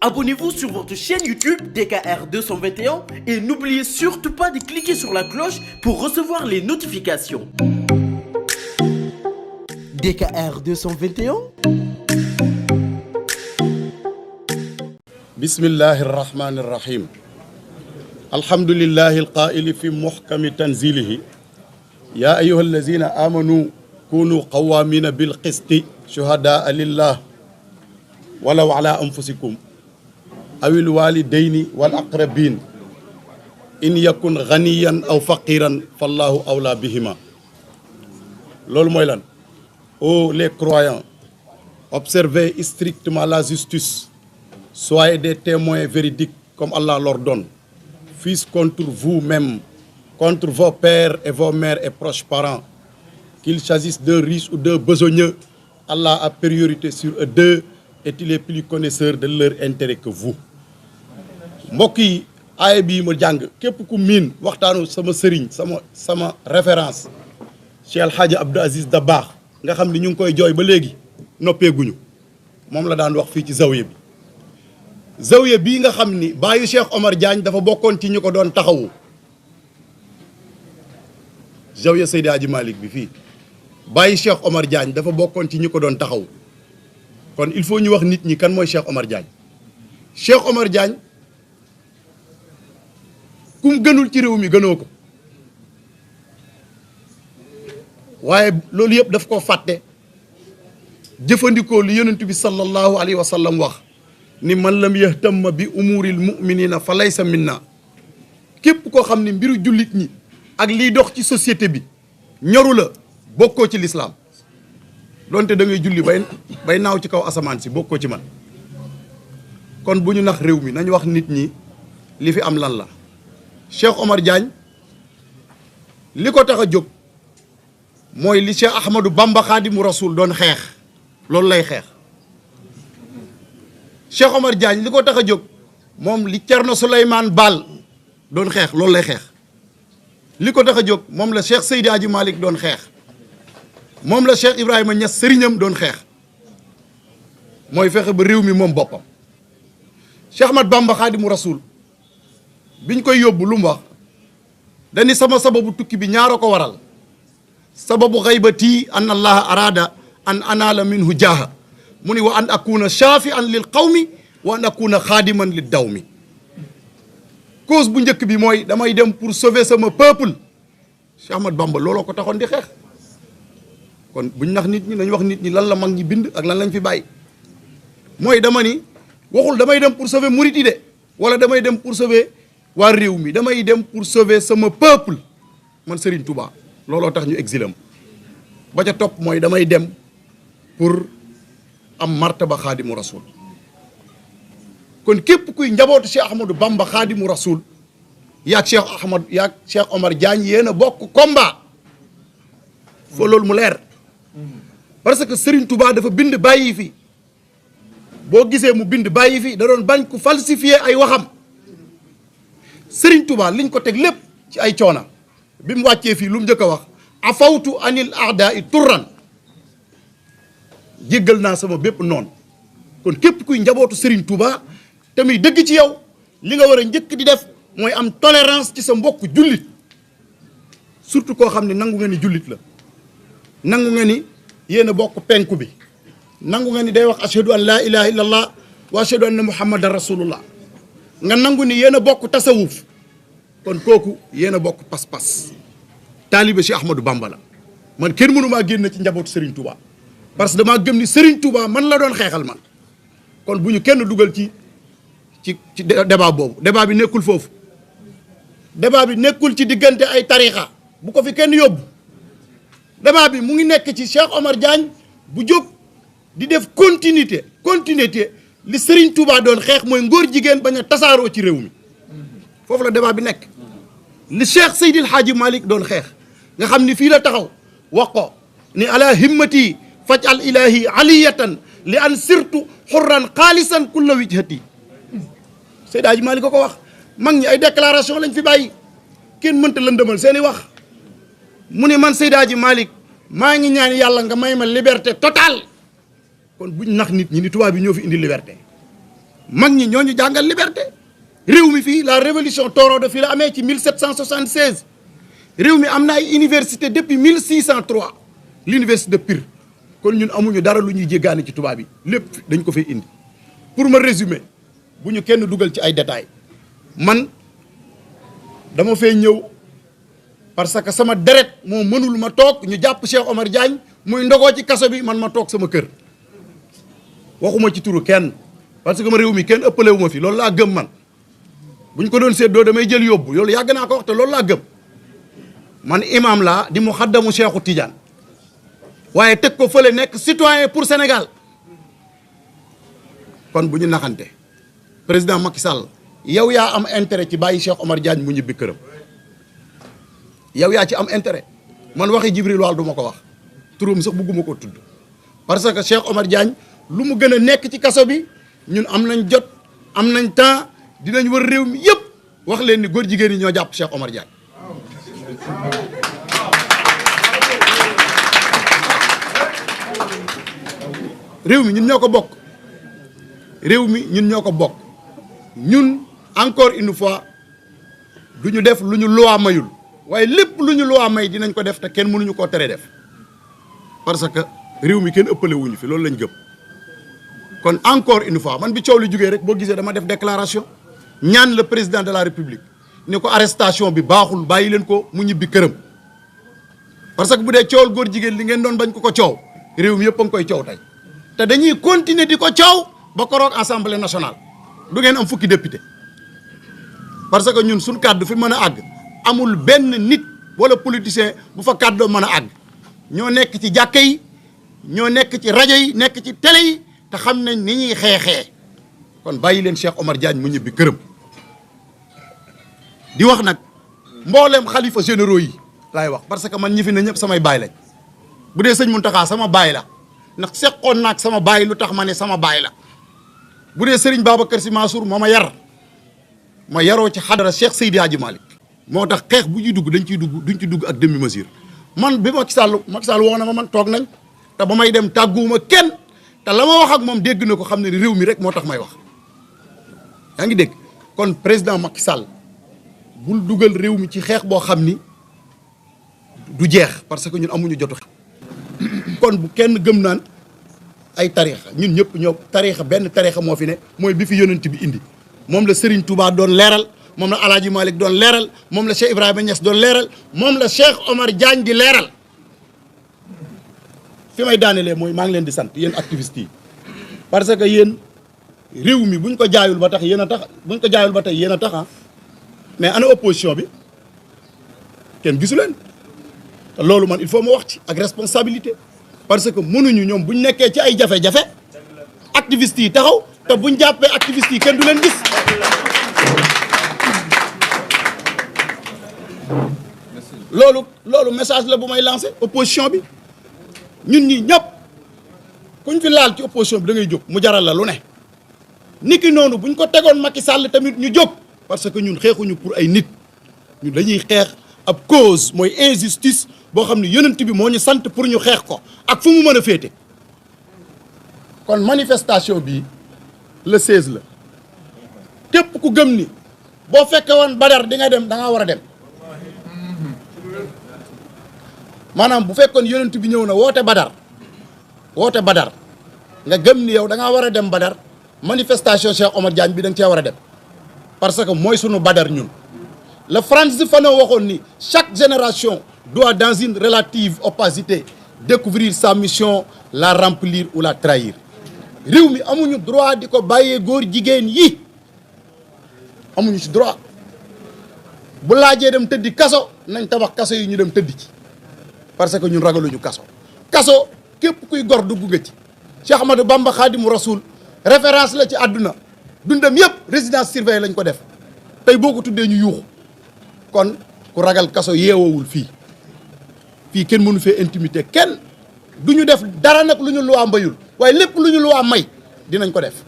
Abonnez-vous sur votre chaîne YouTube DKR 221 et n'oubliez surtout pas de cliquer sur la cloche pour recevoir les notifications. DKR 221. Bismillahi rahmani rahim. Alhamdulillahi alqaili fi muhkami tanzilihi. Ya ayyuha allazina amanu kunu qawamina bil qisti shuhadaa lillah walaw ala anfusikum awil walidayni wal aqrabin in yakun ghaniyan aw faqiran fallahu awla bihima. Loolu mooy lan? Ô les croyants, observez strictement la justice, soyez des témoins véridiques comme Allah l'ordonne, fils contre vous-même, contre vos pères et vos mères et proches parents, qu'il s'agisse de riches ou de besogneux. Allah a priorité sur eux deux et il est plus connaisseur de leur intérêt que vous. Mbokk yi, aaya bii ma jàng képp ku miin waxtaanu sama sëriñ sama référence Cheikh El Hadji Abdou Aziz Dabakh nga xam ni ñu ngi koy jooy ba léegi noppeeguñu moom la daan wax fii ci zawiya bii nga xam ni baayu Cheikh Omar Diagne dafa bokkoon ci ñu ko doon taxawu. zawiya Seydi Hadji Malick bi fii baayu Cheikh Omar Diagne dafa bokkoon ci ñu ko doon taxawu kon il faut ñu wax nit ñi kan mooy Cheikh Omar Diagne. Cheikh Omar Diagne kum gënul ci réew mi gënoo ko waaye loolu yëpp daf ko fàtte jëfandikoo li yonent bi sallallahu alayhi wa sallam wax ni man lam yahtamma bi umuril mu'minina fa laysa minna. képp koo xam ne mbiru jullit ñi ak liy dox ci société bi ñoru la bokkoo ci lislaam donte da ngay julli bay naaw ci kaw asamaan si bokkoo ci man. kon bu ñu nax réew mi nañ wax nit ñi li fi am lan la. Cheikh Omar Diagne li ko tax a jóg mooy li Cheikh Ahmadou Bamba Khadimu Rasoul doon xeex loolu lay xeex. Cheikh Omar Diagne li ko tax a jóg moom li Thierno Souleymane Baal doon xeex loolu lay xeex. li ko tax a jóg moom la Cheikh Seydi Hadji Malick doon xeex moom la Cheikh Ibrahima Niass sëriñam doon xeex mooy fexe ba réew mi moom boppam. Cheikh Ahmad Bamba Khadimu Rasoul biñ koy yóbbu lu mu wax dani sama sababu tukki bi ñaara ko waral sababu xaybati an allaha arada an anala minhu jaaha mu ni wa an akuna shafi'an lil qawmi wa an akuna xaadiman lid dawmi. cause bu njëkk bi mooy damay dem pour sauver sama peuple. Cheikh Ahmad Bamba looloo ko taxoon di xeex. kon buñ nax nit ñi nañ wax nit ñi lan la mag ñi bind ak lan lañ fi bàyyi mooy dama ni waxul damay dem pour sauver murit yi de wala damay dem pour sauver waa réew mi damay dem pour sauver sama peuple man Serigne Touba looloo tax ñu exilam ba ca topp mooy damay dem pour am martaba Khadimu Rasoul. kon képp kuy njabootu Cheikh Ahmadou Bamba Khadimu Rasoul yaag Cheikh Omar Diagne yéen a bokk combat foo loolu mu leer parce que Serigne Touba dafa bind bàyyi fi boo gisee mu bind bàyyi fi da doon bañ ku falsifier ay waxam. Serigne Touba liñ ko teg lépp ci ay coona bi mu wàccee fii lu mu njëkk a wax afawtu anil a'da'i turran jéggal naa sama bépp noonu. kon képp kuy njabootu Serigne Touba te muy dëgg ci yow li nga war a njëkk di def mooy am tolérance ci sa mbokk jullit surtout koo xam ne nangu nga ni jullit la nangu nga ni yéen a bokk penku bi nangu nga ni day wax ashhadu an la ilaha illallah wa ashhadu anna muhammadan rasulullah nga nangu ni yéen a bokk tasawuf kon kooku yéen a bokk pas-pas. taalibe Cheikh Ahmadou Bamba la man kenn mënu maa génn ci njabootu Serigne Touba parce que damaa gëm ni Serigne Touba man la doon xeexal man. kon bu ñu kenn dugal ci débat boobu débat bi nekkul foofu débat bi nekkul ci diggante ay tarixa bu ko fi kenn yóbbu débat bi mu ngi nekk ci Cheikh Omar Diagne bu jóg di def continuité li Serigne Touba doon xeex mooy ngóor jigéen bañ a tasaaroo ci réew mi foofu la débat bi nekk. li Cheikh Seydil Hadji Malick doon xeex nga xam ni fii la taxaw wax ko ni ala himmati faj al ilahi aliyatan li an sirtu xurran xaalisan kulla wijhati. Seydi Hadji Malick ko wax mag ñi ay déclaration lañ fi bàyyi kenn mënta lëndëmal seeni wax mu ne man Seydi Hadji Malick maa ngi ñaan yàlla nga may ma liberté totale kon buñ nax nit ñi ni tubaab bi ñoo fi indi liberté mag ñi ñoo ñu jàngal liberté. réew mi fii la révolution torodo fii la amee ci 1776 réew mi am na ay université depuis 1603 l'université de Pire kon ñun amuñu dara lu ñuy jéggaane ci tubaab yi lépp dañ ko fay indi. pour ma résumer bu ñu kenn dugal ci ay détails man dama fay ñëw parce que sama deret moo mënul ma toog ñu jàpp Cheikh Omar Diagne muy ndogoo ci kaso bi man ma toog sama kër waxuma ci turu kenn parce que ma réew mi kenn ëppalewu ma fi loolu laa gëm man bu ñu ko doon séddoo damay jël yóbbu loolu yàgg naa ko wax te loolu laa gëm man imam laa di mu xaddamu Cheikhu Tidiane waaye teg ko fële nekk citoyen pour Sénégal kon bu ñu naxante président Macky Sall yow yaa am intérêt ci bàyyi Cheikh Omar Diagne mu ñibbi këram yow yaa ci am intérêt man waxi Djibril Wal du ma ko wax turam sax bugguma ko tudd parce que Cheikh Omar Diagne lu mu gën a nekk ci kaso bi ñun am nañ jot am nañ temps dinañ wër réew mi yëpp wax leen ni góor jigéen ñi ñoo jàpp Cheikh Omar Diagne réew mi ñun ñoo ko bokk réew mi ñun ñoo ko bokk ñun encore une fois du ñu def lu ñu loi mayul waaye lépp lu ñu loi may dinañ ko def te kenn mënuñu koo tere def parce que réew mi kenn ëppale wuñu fi loolu lañ gëm kon encore une fois man bi coow li jógee rek boo gisee dama def déclaration ñaan le président de la république ni ko arrestation bi baaxul bàyyi leen ko mu ñibbi këram parce que bu dee coowal góor jigéen li ngeen doon bañ ko ko coow réew mi yëpp a ngi koy coow tey te dañuy continuer di ko coow ba koroog assemblée nationale du ngeen am fukki député parce que ñun suñ kàddu fi mën a àgg amul benn nit wala politicien bu fa kàddoo mën a àgg ñoo nekk ci jàkka yi ñoo nekk ci rajo yi nekk ci télé yi te xam nañ ni ñuy xeexee kon bàyyi leen Cheikh Omar Diagne mu ñibbi këram di wax nag mboolem xalifa généraux yi laay wax parce que man ñi fi ne ñëpp samay baay lañ bu dee sëñ Mountakha sama baay la ndax seqoon naag sama baay lu tax ma ne sama baay la bu dee Serigne Babacar Sy Mansour moo ma yar ma yaroo ci xadara Cheikh Seydi Hadji Malick moo tax xeex bu ñuy dugg duñ ci dugg ak demi mesure man bi Macky Sall woo na ma man toog nañ te ba may dem tàgguwuma kenn te la ma wax ak moom dégg na ko xam ne réew mi rek moo tax may wax yaa ngi dégg kon président Macky Sall bul dugal réew mi ci xeex boo xam ni du jeex parce que ñun amuñu jotu kon bu kenn gëm naan ay tarixa ñun ñëpp ñoo tarixa benn tarixa moo fi ne mooy bi fi yonent bi indi moom la Serigne Touba doon leeral moom la Alaaji Malick doon leeral moom la Cheikh Ibrahima Niass doon leeral moom la Cheikh Omar Diagne di leeral fi may daanelee mooy maa ngi leen di sant yéen activistes yi parce que yéen réew mi buñ ko jaayul ba tax yéen a tax buñ ko jaayul ba tey yéen a tax mais ana opposition bi kenn gisu leen te loolu man il faut ma wax ci ak responsabilité parce que mënuñu ñoom buñ nekkee ci ay jafe-jafe activistes yi taxaw te buñ jàppee activistes yi kenn du leen gis loolu message la bu may lancé opposition bi ñun ñi ñëpp kuñ fi laal ci opposition bi da ngay jóg mu jaral la lu ne niki noonu buñ ko tegoon Macky Sall tamit ñu jóg parce que ñun xeexuñu pour ay nit ñun dañuy xeex ab cause mooy injustice boo xam ne yonent bi moo ñu sant pour ñu xeex ko ak fu mu mën a féete kon manifestation bi le 16 la képp ku gëm ni boo fekke woon Badar di nga dem da nga war a dem maanaam bu fekkoon yonent bi ñëw na woote Badar nga gëm ni yow da ngaa war a dem Badar manifestation Cheikh Omar Diagne bi da nga cee war a dem parce que mooy sunu Badar ñun le Frantz Fanon waxoon ni chaque génération doit dans une relative opacité découvrir sa mission, la remplir ou la trahir réew mi amuñu droit di ko bàyyee góor jigéen yi amuñu ci droit bu laajee dem tëddi kaso nañ tabax kaso yi ñu dem tëddi ci parce que ñun ragaluñu kaso képp kuy gor dugg nga ci Cheikh Ahmadou Bamba Khadimu Rasoul référence la ci àdduna dundam yëpp résidence surveillée lañ ko def tey boo ko tuddee ñu yuuxu kon ku ragal kaso yeewoowul fii kenn mënu fee intimité kenn du ñu def dara nag lu ñu luwaa mbayul waaye lépp lu ñu luwaa may dinañ ko def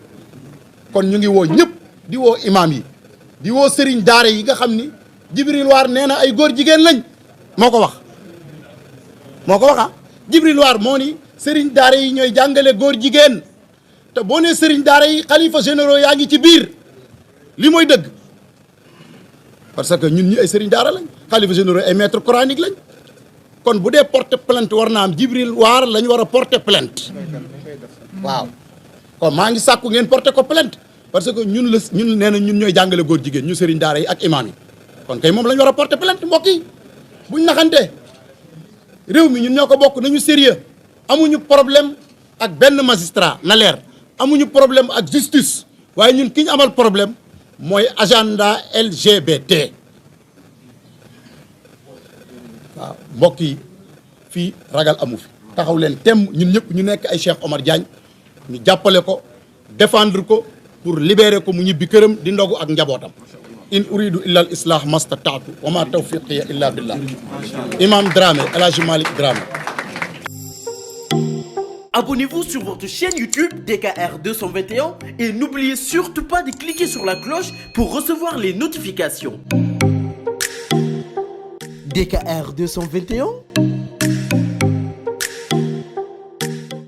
kon ñu ngi woo ñëpp di woo imam yi di woo sëriñ daara yi nga xam ni Djibril War nee na ay góor jigéen lañ moo ko wax Djibril War moo ni sëriñ daara yi ñooy jàngale góor jigéen te boo nee sëriñ daara yi xalifa généraux yaa ngi ci biir li mooy dëgg parce que ñun ñi ay sëriñ daara lañ xalifa généraux ay maître coranique lañ kon bu dee porter plainte war naa am Jibril Waar lañ war a porter plainte waaw kon maa ngi sàkku ngeen porter ko plainte parce que ñun nee na ñun ñooy jàngale góor jigéen ñu sëriñ daara yi ak imaam yi kon kay moom lañ war a porter plainte mbokk yi buñ naxante réew mi ñun ñoo ko bokk nañu sérieux amuñu problème ak benn magistrat na leer amuñu problème ak justice waaye ñun ki ñu amal problème mooy agenda LGBT waaw mbokk yi fii ragal amu fi taxaw leen temm ñun ñëpp ñu nekk ay Cheikh Omar Diagne ñu jàppale ko défendre ko pour libérer ko mu ñibbi këram di ndogu ak njabootam in uridu illa al islah mastataatu wa ma tawfiqiya illa billah imam Dramé El Hadji Malick Dramé. Abonnez-vous sur votre chaîne YouTube DKR 221 et n'oubliez surtout pas de cliquer sur la cloche pour recevoir les notifications. DKR 221